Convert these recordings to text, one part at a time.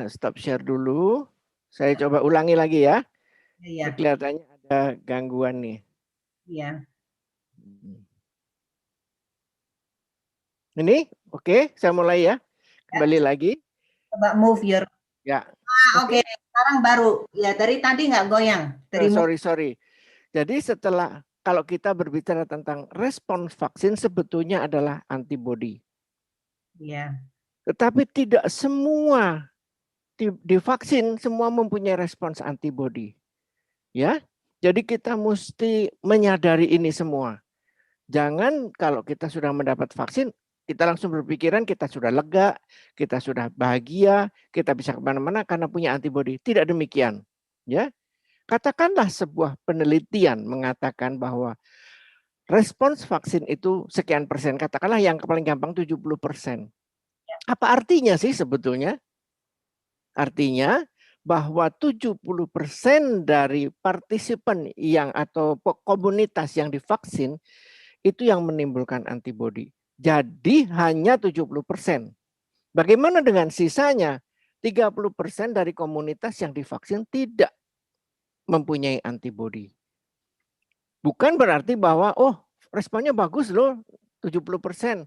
stop share dulu. Saya coba ulangi lagi ya. Iya. Kelihatannya ada gangguan nih. Iya. Ini oke, saya mulai ya. Kembali lagi. Coba move your. Ya. Oke. Sekarang baru. Ya, dari tadi nggak goyang. Dari Sorry. Jadi setelah kalau kita berbicara tentang respons vaksin sebetulnya adalah antibodi. Iya. Tetapi tidak semua divaksin semua mempunyai respons antibodi. Ya. Jadi kita mesti menyadari ini semua. Jangan kalau kita sudah mendapat vaksin, kita langsung berpikiran kita sudah lega, kita sudah bahagia, kita bisa kemana-mana karena punya antibodi. Tidak demikian. Ya. Katakanlah sebuah penelitian mengatakan bahwa respons vaksin itu sekian persen. Katakanlah yang paling gampang 70%. Apa artinya sih sebetulnya? Artinya bahwa 70% dari partisipan yang atau komunitas yang divaksin itu yang menimbulkan antibodi. Jadi hanya 70%. Bagaimana dengan sisanya? 30% dari komunitas yang divaksin tidak mempunyai antibodi. Bukan berarti bahwa responnya bagus loh 70%.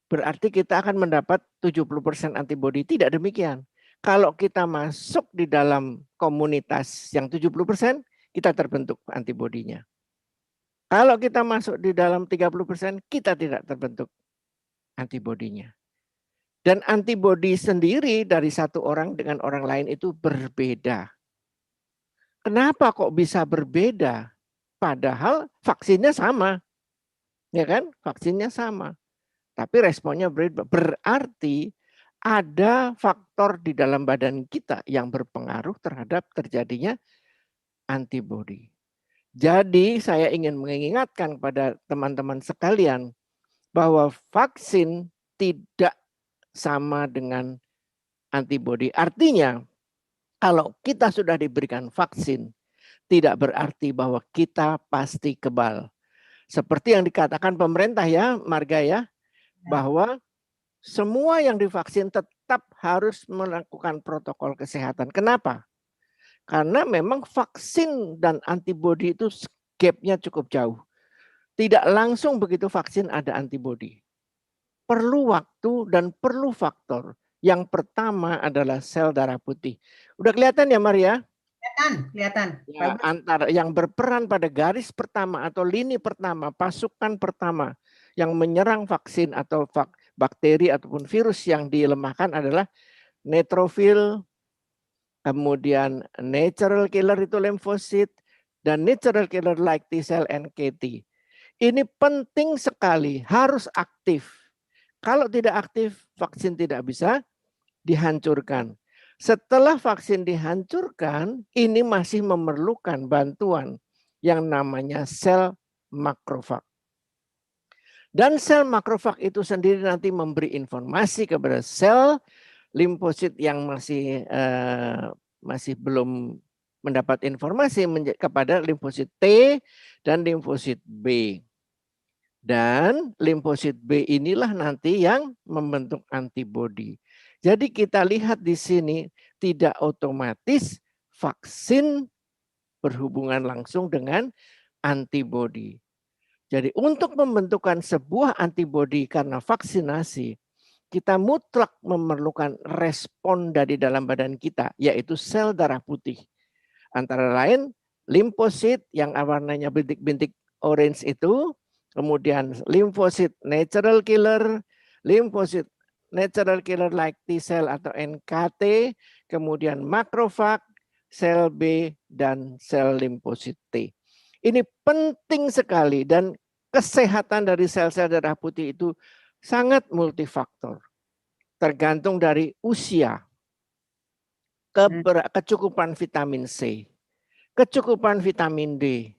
Berarti kita akan mendapat 70% antibodi. Tidak demikian. Kalau kita masuk di dalam komunitas yang 70%, kita terbentuk antibodinya. Kalau kita masuk di dalam 30%, kita tidak terbentuk antibodinya. Dan antibodi sendiri dari satu orang dengan orang lain itu berbeda. Kenapa kok bisa berbeda? Padahal vaksinnya sama. Ya kan? Vaksinnya sama. Tapi responnya berbeda. Berarti ada faktor di dalam badan kita yang berpengaruh terhadap terjadinya antibodi. Jadi saya ingin mengingatkan kepada teman-teman sekalian bahwa vaksin tidak sama dengan antibodi. Artinya kalau kita sudah diberikan vaksin tidak berarti bahwa kita pasti kebal. Seperti yang dikatakan pemerintah ya, Marga ya, bahwa semua yang divaksin tetap harus melakukan protokol kesehatan. Kenapa? Karena memang vaksin dan antibodi itu gapnya cukup jauh. Tidak langsung begitu vaksin ada antibodi. Perlu waktu dan perlu faktor. Yang pertama adalah sel darah putih. Udah kelihatan ya Maria? Kelihatan. Ya, antara yang berperan pada garis pertama atau lini pertama, pasukan pertama yang menyerang vaksin atau bakteri ataupun virus yang dilemahkan adalah neutrofil, kemudian natural killer itu limfosit, dan natural killer like T cell NKT. Ini penting sekali, harus aktif. Kalau tidak aktif, vaksin tidak bisa dihancurkan. Setelah vaksin dihancurkan, ini masih memerlukan bantuan yang namanya sel makrofag. Dan sel makrofag itu sendiri nanti memberi informasi kepada sel limfosit yang masih belum mendapat informasi kepada limfosit T dan limfosit B. Dan limfosit B inilah nanti yang membentuk antibodi. Jadi kita lihat di sini tidak otomatis vaksin berhubungan langsung dengan antibodi. Jadi untuk pembentukan sebuah antibodi karena vaksinasi, kita mutlak memerlukan respon dari dalam badan kita, yaitu sel darah putih. Antara lain limfosit yang warnanya bintik-bintik orange itu, kemudian limfosit natural killer, limfosit natural killer like T cell atau NKT, kemudian makrofag, sel B, dan sel limfosit T. Ini penting sekali dan kesehatan dari sel-sel darah putih itu sangat multifaktor. Tergantung dari usia, kecukupan vitamin C, kecukupan vitamin D,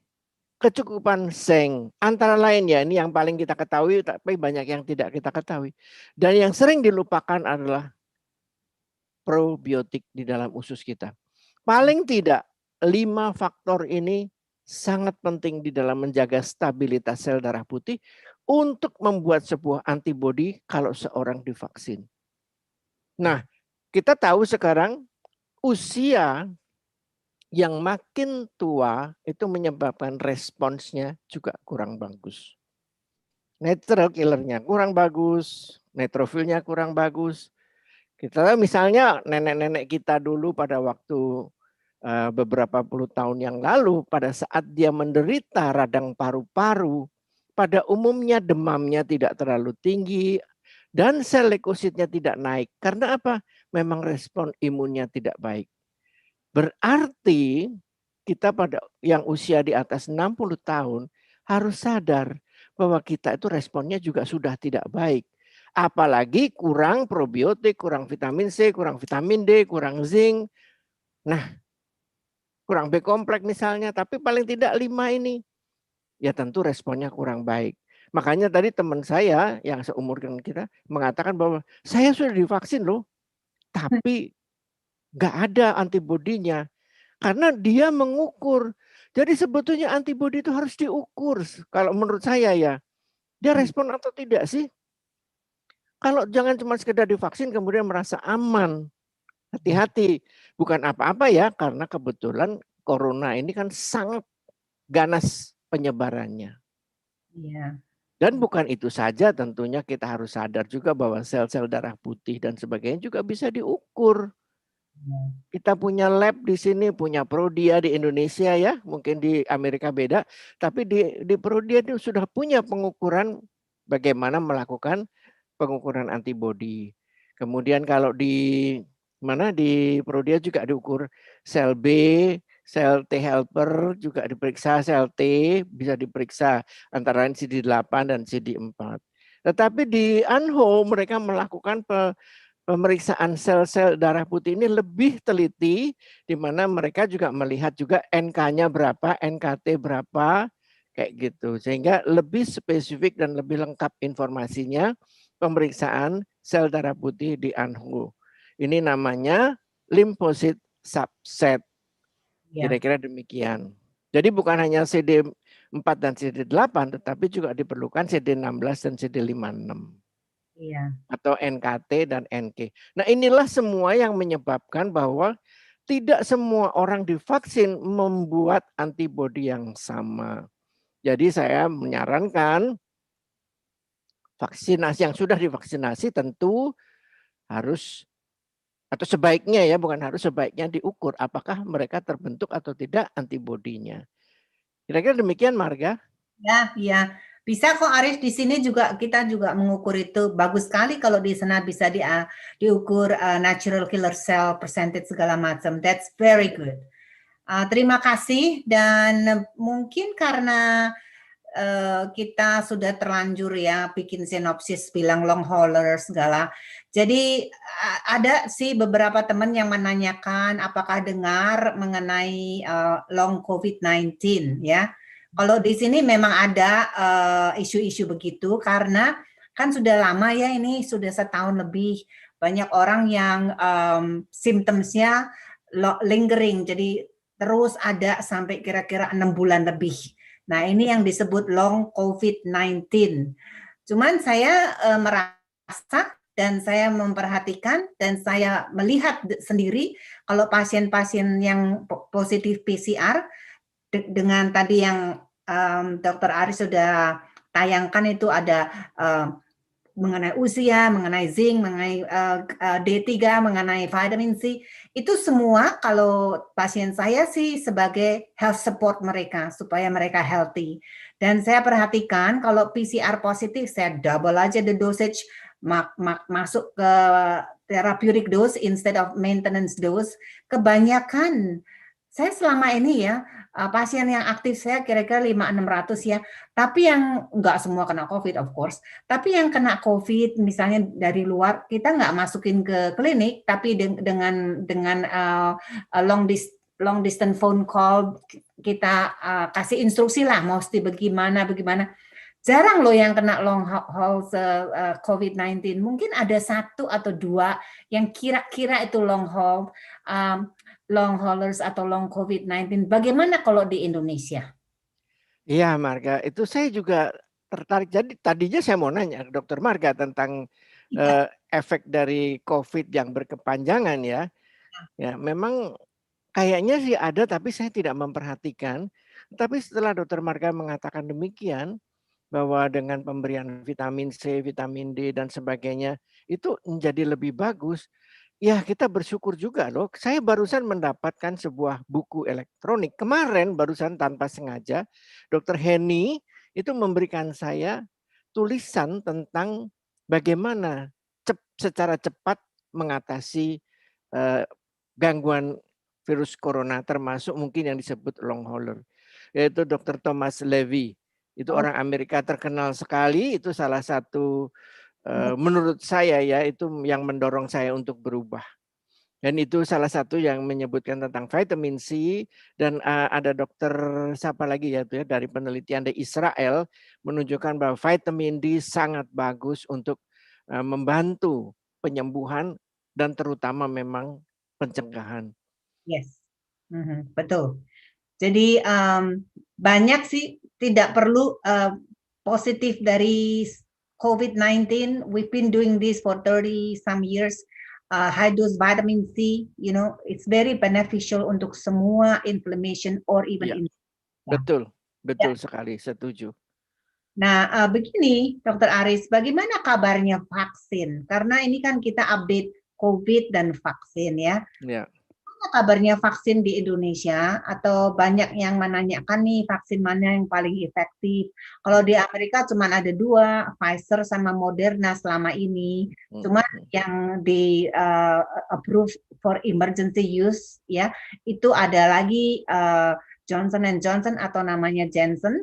kecukupan zinc, antara lain ya, ini yang paling kita ketahui, tapi banyak yang tidak kita ketahui. Dan yang sering dilupakan adalah probiotik di dalam usus kita. Paling tidak 5 faktor ini sangat penting di dalam menjaga stabilitas sel darah putih untuk membuat sebuah antibodi kalau seorang divaksin. Nah, kita tahu sekarang usia yang makin tua itu menyebabkan responsnya juga kurang bagus. Natural killernya kurang bagus, neutrofilnya kurang bagus. Kita misalnya nenek-nenek kita dulu pada waktu beberapa puluh tahun yang lalu, pada saat dia menderita radang paru-paru, pada umumnya demamnya tidak terlalu tinggi dan sel leukositnya tidak naik. Karena apa? Memang respon imunnya tidak baik. Berarti kita pada yang usia di atas 60 tahun harus sadar bahwa kita itu responnya juga sudah tidak baik. Apalagi kurang probiotik, kurang vitamin C, kurang vitamin D, kurang zinc. Nah, kurang B kompleks misalnya, tapi paling tidak 5 ini, ya tentu responnya kurang baik. Makanya tadi teman saya yang seumur dengan kita mengatakan bahwa saya sudah divaksin loh, tapi nggak ada antibodinya. Karena dia mengukur. Jadi sebetulnya antibodi itu harus diukur. Kalau menurut saya ya, dia respon atau tidak sih? Kalau jangan cuma sekedar divaksin kemudian merasa aman. Hati-hati. Bukan apa-apa ya, karena kebetulan corona ini kan sangat ganas penyebarannya. Iya. Dan bukan itu saja, tentunya kita harus sadar juga bahwa sel-sel darah putih dan sebagainya juga bisa diukur. Kita punya lab di sini, punya Prodia di Indonesia ya, mungkin di Amerika beda, tapi di Prodia itu sudah punya pengukuran bagaimana melakukan pengukuran antibodi. Kemudian kalau di mana di Prodia juga diukur sel B, sel T helper juga diperiksa, sel T bisa diperiksa antara lain CD8 dan CD4. Tetapi di ANHO mereka melakukan pemeriksaan sel-sel darah putih ini lebih teliti, di mana mereka juga melihat juga NK-nya berapa, NKT berapa, kayak gitu. Sehingga lebih spesifik dan lebih lengkap informasinya pemeriksaan sel darah putih di ANHO. Ini namanya lymphocyte subset. Kira-kira demikian. Jadi bukan hanya CD4 dan CD8, tetapi juga diperlukan CD16 dan CD56. Iya. Atau NKT dan NK. Nah inilah semua yang menyebabkan bahwa tidak semua orang divaksin membuat antibodi yang sama. Jadi saya menyarankan vaksinasi yang sudah divaksinasi tentu harus atau sebaiknya ya, bukan harus, sebaiknya diukur apakah mereka terbentuk atau tidak antibodinya. Kira-kira demikian Marga? Ya, iya. Bisa kok Arif, di sini juga kita juga mengukur itu. Bagus sekali kalau di sana bisa diukur natural killer cell percentage segala macam. That's very good. Terima kasih, dan mungkin karena kita sudah terlanjur ya bikin sinopsis bilang long hauler segala. Jadi ada sih beberapa teman yang menanyakan apakah dengar mengenai long COVID-19 ya. Kalau di sini memang ada isu-isu begitu karena kan sudah lama ya, ini sudah setahun lebih, banyak orang yang symptoms-nya lingering, jadi terus ada sampai kira-kira 6 bulan lebih. Nah, ini yang disebut long COVID-19. Cuman saya merasa dan saya memperhatikan dan saya melihat sendiri kalau pasien-pasien yang positif PCR dengan tadi yang Dr. Aris sudah tayangkan itu ada mengenai usia, mengenai zinc, mengenai D3, mengenai vitamin C, itu semua kalau pasien saya sih sebagai health support mereka supaya mereka healthy. Dan saya perhatikan kalau PCR positif saya double aja the dosage, masuk ke therapeutic dose instead of maintenance dose. Kebanyakan saya selama ini ya pasien yang aktif saya kira-kira 500-600 ya, tapi yang nggak semua kena COVID of course, tapi yang kena COVID misalnya dari luar, kita nggak masukin ke klinik, tapi dengan long distance phone call kita kasih instruksi lah mesti bagaimana. Jarang loh yang kena long haul COVID-19, mungkin ada 1 atau 2 yang kira-kira itu long haulers atau long COVID-19. Bagaimana kalau di Indonesia? Iya Marga, itu saya juga tertarik. Jadi tadinya saya mau nanya ke Dokter Marga tentang efek dari COVID yang berkepanjangan ya. Ya, memang kayaknya sih ada tapi saya tidak memperhatikan. Tapi setelah Dokter Marga mengatakan demikian, bahwa dengan pemberian vitamin C, vitamin D dan sebagainya itu menjadi lebih bagus. Ya, kita bersyukur juga loh. Saya barusan mendapatkan sebuah buku elektronik. Kemarin barusan tanpa sengaja, Dr. Henny itu memberikan saya tulisan tentang bagaimana secara cepat mengatasi gangguan virus corona, termasuk mungkin yang disebut long hauler, yaitu Dr. Thomas Levy. Itu Oh, orang Amerika terkenal sekali, itu salah satu menurut saya ya, itu yang mendorong saya untuk berubah. Dan itu salah satu yang menyebutkan tentang vitamin C, dan ada dokter siapa lagi ya itu ya dari penelitian di Israel menunjukkan bahwa vitamin D sangat bagus untuk membantu penyembuhan dan terutama memang pencegahan. yes. Betul. Jadi banyak sih tidak perlu positif dari COVID-19. We've been doing this for 30 some years. High dose vitamin C, you know, it's very beneficial untuk semua inflammation or even Ya, infection. betul, betul Ya. sekali, setuju. Nah, begini, Dr. Aris, bagaimana kabarnya vaksin? Karena ini kan kita update COVID dan vaksin ya. Ya. Bagaimana kabarnya vaksin di Indonesia? Atau banyak yang menanyakan nih vaksin mana yang paling efektif? Kalau di Amerika cuma ada 2, Pfizer sama Moderna selama ini. Cuma yang di approve for emergency use ya, itu ada lagi Johnson & Johnson atau namanya Janssen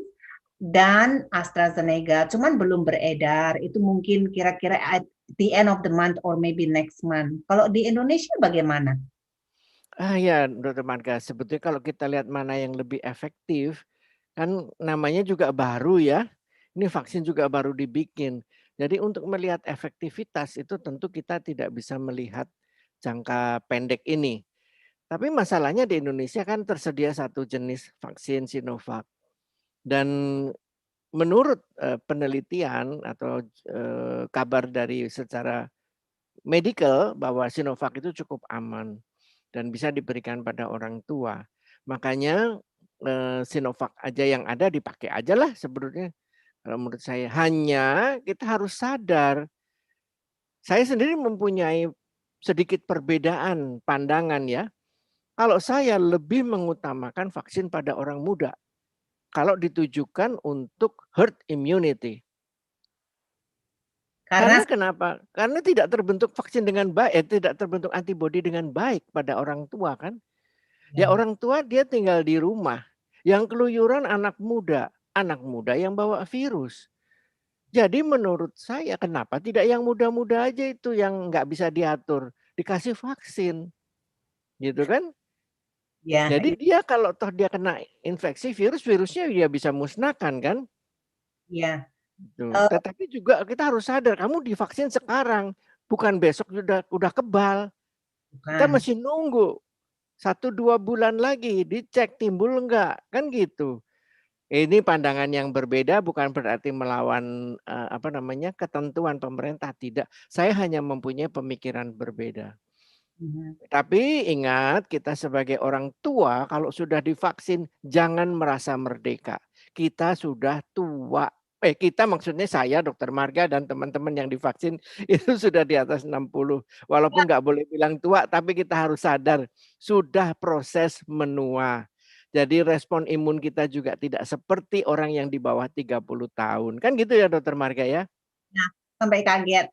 dan AstraZeneca. Cuman belum beredar. Itu mungkin kira-kira at the end of the month or maybe next month. Kalau di Indonesia bagaimana? Ya, Dr. Marga, sebetulnya kalau kita lihat mana yang lebih efektif, kan namanya juga baru ya. Ini vaksin juga baru dibikin. Jadi untuk melihat efektivitas itu tentu kita tidak bisa melihat jangka pendek ini. Tapi masalahnya di Indonesia kan tersedia satu jenis vaksin Sinovac. Dan menurut penelitian atau kabar dari secara medical bahwa Sinovac itu cukup aman dan bisa diberikan pada orang tua. Makanya Sinovac aja yang ada dipakai aja lah sebetulnya. Kalau menurut saya, hanya kita harus sadar. Saya sendiri mempunyai sedikit perbedaan pandangan ya. Kalau saya lebih mengutamakan vaksin pada orang muda. Kalau ditujukan untuk herd immunity. Karena kenapa? Karena tidak terbentuk vaksin dengan baik, tidak terbentuk antibodi dengan baik pada orang tua kan. Ya orang tua dia tinggal di rumah. Yang keluyuran anak muda yang bawa virus. Jadi menurut saya kenapa tidak yang muda-muda aja itu yang nggak bisa diatur, dikasih vaksin. Gitu kan? Ya, Jadi dia kalau toh dia kena infeksi virusnya dia bisa musnahkan kan? ya. Tetapi juga kita harus sadar kamu divaksin sekarang, bukan besok udah kebal. Kita Bukan. masih nunggu 1-2 bulan lagi dicek timbul enggak, kan gitu. Ini pandangan yang berbeda bukan berarti melawan ketentuan pemerintah, tidak. Saya hanya mempunyai pemikiran berbeda. Tapi ingat kita sebagai orang tua kalau sudah divaksin jangan merasa merdeka. Kita sudah tua. Kita maksudnya saya Dokter Marga dan teman-teman yang divaksin itu sudah di atas 60. Walaupun nggak boleh bilang tua tapi kita harus sadar sudah proses menua. Jadi respon imun kita juga tidak seperti orang yang di bawah 30 tahun. Kan gitu ya Dokter Marga ya? Nah, sampai kaget.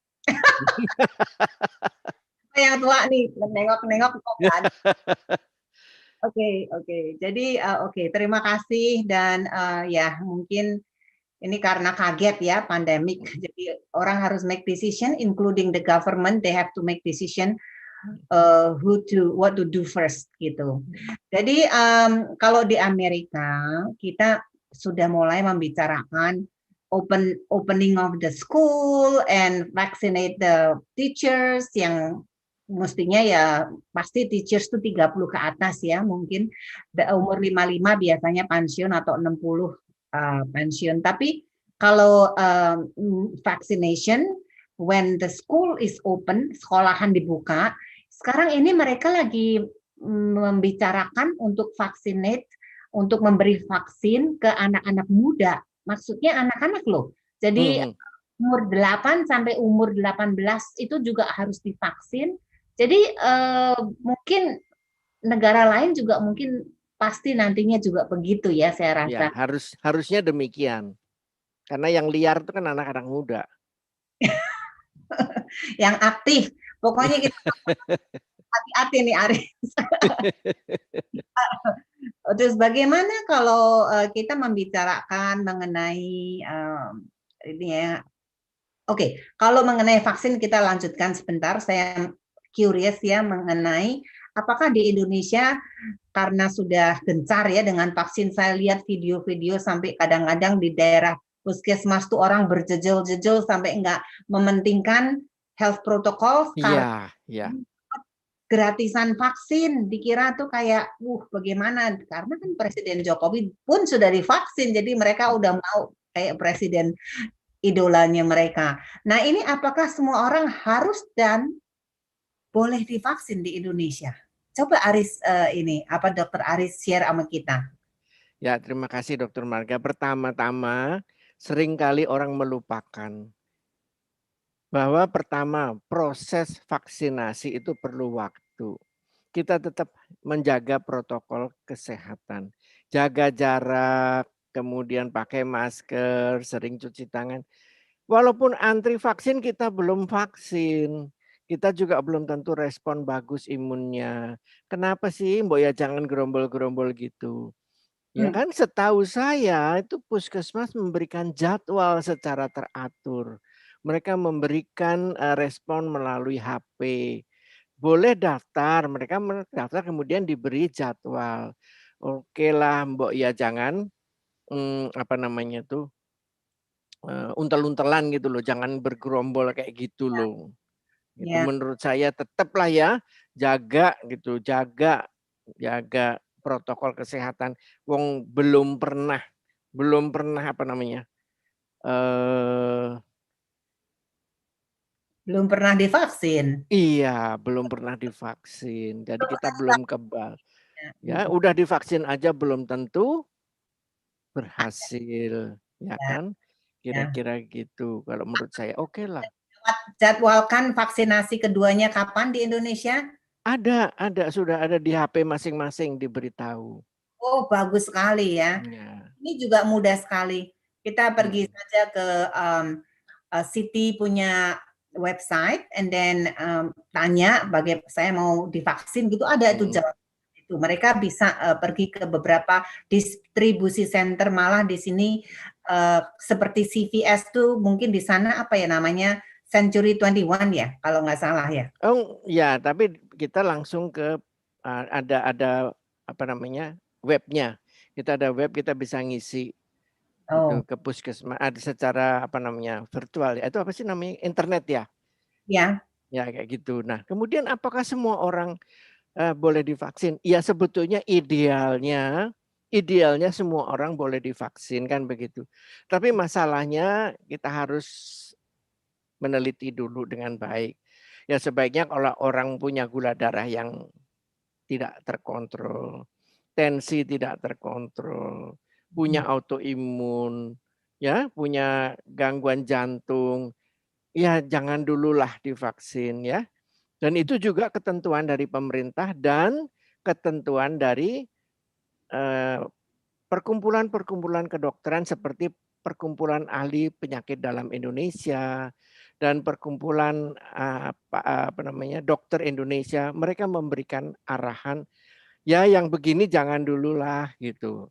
Yang tua nih, nengok-nengok kok nggak ada. Oke. Jadi terima kasih dan ya mungkin ini karena kaget ya pandemik. Jadi orang harus make decision, including the government, they have to make decision what to do first gitu. Jadi kalau di Amerika kita sudah mulai membicarakan opening of the school and vaccinate the teachers yang mestinya ya pasti teachers itu 30 ke atas ya mungkin umur 55 biasanya pensiun atau 60 pensiun. Tapi kalau vaccination when the school is open, sekolahan dibuka, sekarang ini mereka lagi membicarakan untuk vaccinate, untuk memberi vaksin ke anak-anak muda. Maksudnya anak-anak loh. Jadi umur 8 sampai umur 18 itu juga harus divaksin. Jadi mungkin negara lain juga mungkin pasti nantinya juga begitu ya, saya rasa. Ya, harusnya demikian. Karena yang liar itu kan anak-anak muda. Yang aktif. Pokoknya kita hati-hati nih Aris. Terus bagaimana kalau kita membicarakan mengenai ini ya. Oke, kalau mengenai vaksin kita lanjutkan sebentar. Saya curious ya mengenai apakah di Indonesia karena sudah gencar ya dengan vaksin. Saya lihat video-video sampai kadang-kadang di daerah puskesmas tuh orang berjejol-jejol sampai nggak mementingkan health protocol karena gratisan vaksin, dikira tuh kayak, bagaimana? Karena kan Presiden Jokowi pun sudah divaksin, jadi mereka udah mau kayak presiden idolanya mereka. Nah ini apakah semua orang harus dan boleh divaksin di Indonesia? Coba Aris Dokter Aris share sama kita. Ya, terima kasih Dokter Marga. Pertama-tama, seringkali orang melupakan bahwa pertama proses vaksinasi itu perlu waktu. Kita tetap menjaga protokol kesehatan, jaga jarak, kemudian pakai masker, sering cuci tangan. Walaupun antri vaksin kita belum vaksin, kita juga belum tentu respon bagus imunnya. Kenapa sih, Mbok ya jangan gerombol-gerombol gitu. Ya kan setahu saya itu puskesmas memberikan jadwal secara teratur. Mereka memberikan respon melalui HP. Boleh daftar, mereka mendaftar kemudian diberi jadwal. Oke lah Mbok ya jangan untel-untelan gitu loh, jangan bergerombol kayak gitu loh. Itu menurut saya tetaplah ya jaga gitu, jaga protokol kesehatan. Wong belum pernah belum pernah divaksin. Iya, belum pernah divaksin. Jadi kita belum kebal. Ya, udah divaksin aja belum tentu berhasil, ya kan? Kira-kira gitu. Kalau menurut saya oke lah. Jadwalkan vaksinasi keduanya kapan di Indonesia? Ada, sudah ada di HP masing-masing diberitahu. Oh, bagus sekali ya. Ini juga mudah sekali. Kita pergi saja ke City punya website, and then tanya bagaimana saya mau divaksin gitu, ada itu jawab itu. Mereka bisa pergi ke beberapa distribusi center, malah di sini seperti CVS tuh mungkin di sana apa ya namanya Century 21 ya kalau nggak salah ya. Oh ya, tapi kita langsung ke ada apa namanya webnya. Kita ada web, kita bisa ngisi itu ke puskesmas ada secara apa namanya virtual ya. Itu apa sih namanya internet ya? Ya. Ya kayak gitu. Nah kemudian apakah semua orang boleh divaksin? Ya sebetulnya idealnya semua orang boleh divaksin kan begitu. Tapi masalahnya kita harus meneliti dulu dengan baik. Ya sebaiknya kalau orang punya gula darah yang tidak terkontrol, tensi tidak terkontrol, punya autoimun, ya, punya gangguan jantung, ya jangan dululah divaksin ya. Dan itu juga ketentuan dari pemerintah dan ketentuan dari perkumpulan-perkumpulan kedokteran seperti Perkumpulan Ahli Penyakit Dalam Indonesia dan Perkumpulan Dokter Indonesia. Mereka memberikan arahan ya yang begini jangan dululah gitu.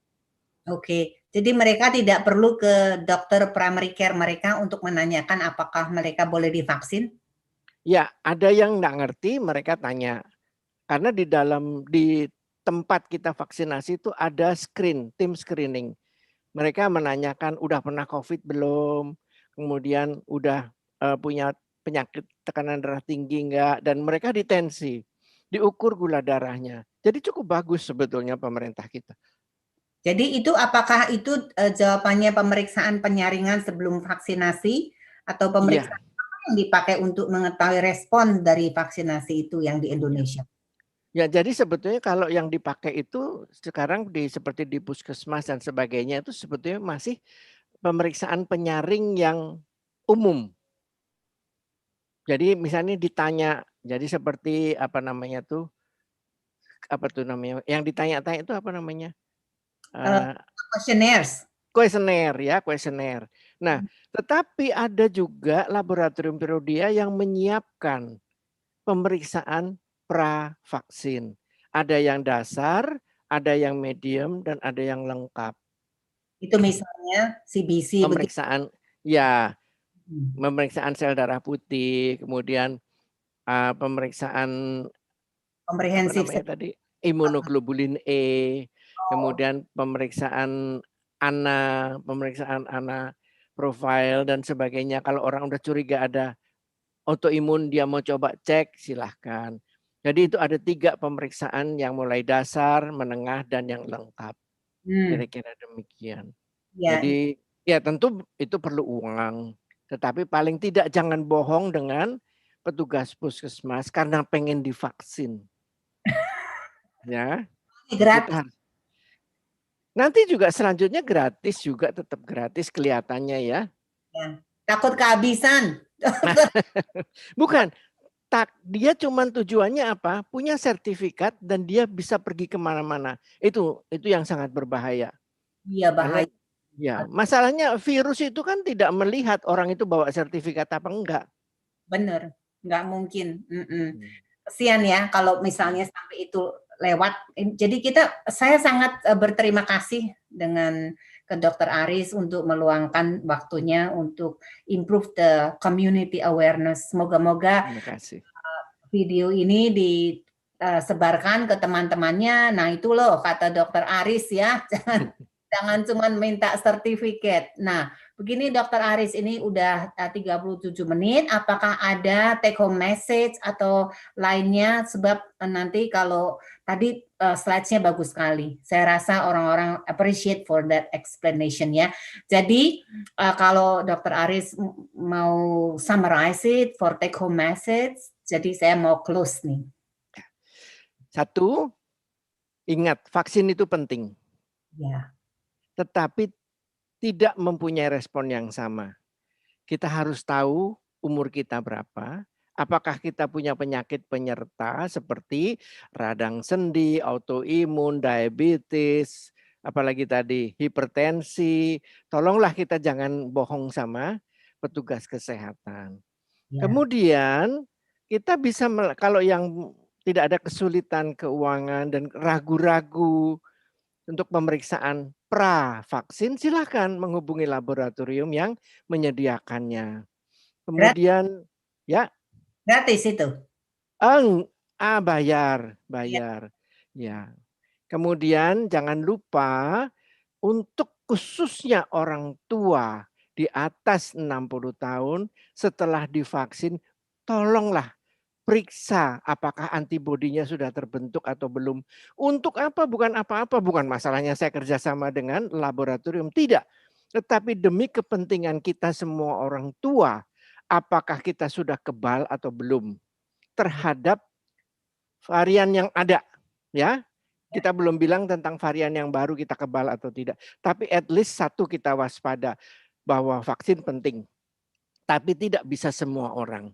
Oke, jadi mereka tidak perlu ke dokter primary care mereka untuk menanyakan apakah mereka boleh divaksin? Ya, ada yang nggak ngerti, mereka tanya. Karena di tempat kita vaksinasi itu ada tim screening. Mereka menanyakan udah pernah COVID belum, kemudian udah punya penyakit tekanan darah tinggi enggak, dan mereka ditensi, diukur gula darahnya. Jadi cukup bagus sebetulnya pemerintah kita. Jadi itu apakah itu jawabannya pemeriksaan penyaringan sebelum vaksinasi atau pemeriksaan yang dipakai untuk mengetahui respon dari vaksinasi itu yang di Indonesia? Ya, jadi sebetulnya kalau yang dipakai itu sekarang seperti di puskesmas dan sebagainya itu sebetulnya masih pemeriksaan penyaring yang umum. Jadi misalnya ditanya, jadi seperti apa namanya tuh namanya? Yang ditanya-tanya itu apa namanya? Questionnaires. Kuesioner ya, kuesioner. Nah, tetapi ada juga laboratorium Perodia yang menyiapkan pemeriksaan pra-vaksin. Ada yang dasar, ada yang medium, dan ada yang lengkap. Itu misalnya CBC begitu. Pemeriksaan, ya, pemeriksaan sel darah putih, kemudian pemeriksaan apa Komprehensif. namanya tadi, imunoglobulin E, kemudian pemeriksaan pemeriksaan profile dan sebagainya. Kalau orang udah curiga ada autoimun, dia mau coba cek, silahkan. Jadi itu ada 3 pemeriksaan yang mulai dasar, menengah, dan yang lengkap. Kira-kira demikian. Ya, Jadi ya tentu itu perlu uang. Tetapi paling tidak jangan bohong dengan petugas puskesmas karena pengen divaksin. Ya, gratis. kita nanti juga selanjutnya gratis juga, tetap gratis kelihatannya ya. Ya. Takut kehabisan. Bukan, dia cuman tujuannya apa? Punya sertifikat dan dia bisa pergi kemana-mana. Itu yang sangat berbahaya. Iya, Karena bahaya. ya masalahnya virus itu kan tidak melihat orang itu bawa sertifikat apa enggak. Bener, nggak mungkin. Kesian ya kalau misalnya sampai itu lewat. Jadi saya sangat berterima kasih dengan ke Dr. Aris untuk meluangkan waktunya untuk improve the community awareness. Moga-moga video ini disebarkan ke teman-temannya. Nah itu loh kata Dr. Aris ya, jangan cuma minta sertifikat. Nah, begini Dr. Aris, ini udah 37 menit. Apakah ada take home message atau lainnya? Sebab nanti kalau tadi slides-nya bagus sekali. Saya rasa orang-orang appreciate for that explanation ya. Jadi kalau Dr. Aris mau summarize it for take home message, jadi saya mau close nih. 1, ingat vaksin itu penting. Ya. Tetapi tidak mempunyai respon yang sama. Kita harus tahu umur kita berapa, apakah kita punya penyakit penyerta seperti radang sendi, autoimun, diabetes, apalagi tadi hipertensi. Tolonglah kita jangan bohong sama petugas kesehatan. Ya. Kemudian kita bisa, kalau yang tidak ada kesulitan keuangan dan ragu-ragu untuk pemeriksaan pra-vaksin, silakan menghubungi laboratorium yang menyediakannya. Kemudian ya gratis itu. Bayar. Ya. Kemudian jangan lupa untuk khususnya orang tua di atas 60 tahun setelah divaksin, tolonglah periksa apakah antibodinya sudah terbentuk atau belum. Untuk apa? Bukan apa-apa, bukan masalahnya saya kerjasama dengan laboratorium, tidak. Tetapi demi kepentingan kita semua orang tua, apakah kita sudah kebal atau belum terhadap varian yang ada, ya. Kita belum bilang tentang varian yang baru kita kebal atau tidak. Tapi at least 1 kita waspada bahwa vaksin penting. Tapi tidak bisa semua orang.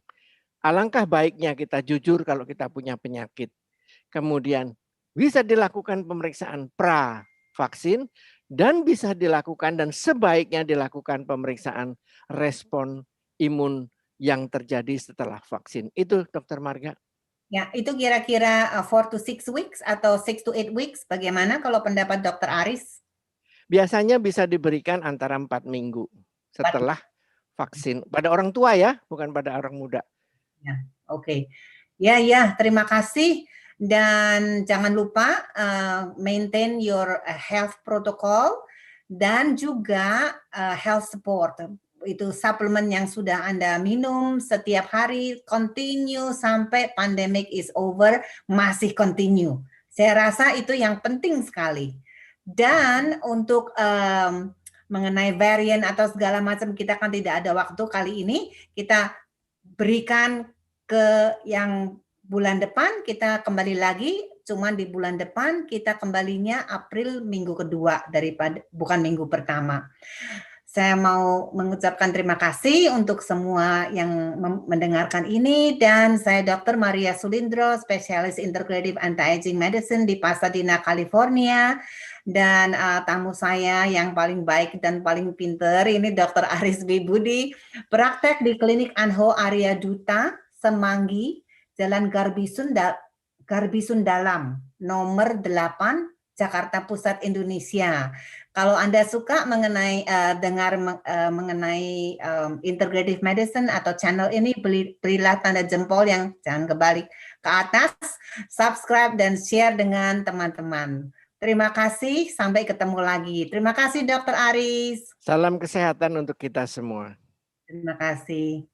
Alangkah baiknya kita jujur kalau kita punya penyakit. Kemudian bisa dilakukan pemeriksaan pra-vaksin dan bisa dilakukan dan sebaiknya dilakukan pemeriksaan respon imun yang terjadi setelah vaksin. Itu Dr. Marga. Ya, itu kira-kira 4 to 6 weeks atau 6 to 8 weeks. Bagaimana kalau pendapat Dr. Aris? Biasanya bisa diberikan antara 4 minggu setelah vaksin. Pada orang tua ya, bukan pada orang muda. Ya, oke. Ya, terima kasih. Dan jangan lupa maintain your health protocol dan juga health support. Itu suplemen yang sudah Anda minum setiap hari, continue sampai pandemic is over, masih continue. Saya rasa itu yang penting sekali. Dan untuk mengenai varian atau segala macam, kita kan tidak ada waktu kali ini, kita berikan ke yang bulan depan, kita kembali lagi, cuman di bulan depan kita kembalinya April minggu kedua daripada bukan minggu pertama. Saya mau mengucapkan terima kasih untuk semua yang mendengarkan ini, dan saya Dr. Maria Sulindro, spesialis integrative anti-aging medicine di Pasadena, California. Dan tamu saya yang paling baik dan paling pinter ini Dr. Aris Budi, praktek di Klinik Anho Arya Duta, Semanggi, Jalan Garbi Sundalam, nomor 8, Jakarta Pusat, Indonesia. Kalau Anda suka mengenai mengenai integrative medicine atau channel ini, berilah tanda jempol yang jangan kebalik ke atas, subscribe dan share dengan teman-teman. Terima kasih, sampai ketemu lagi. Terima kasih Dr. Aris. Salam kesehatan untuk kita semua. Terima kasih.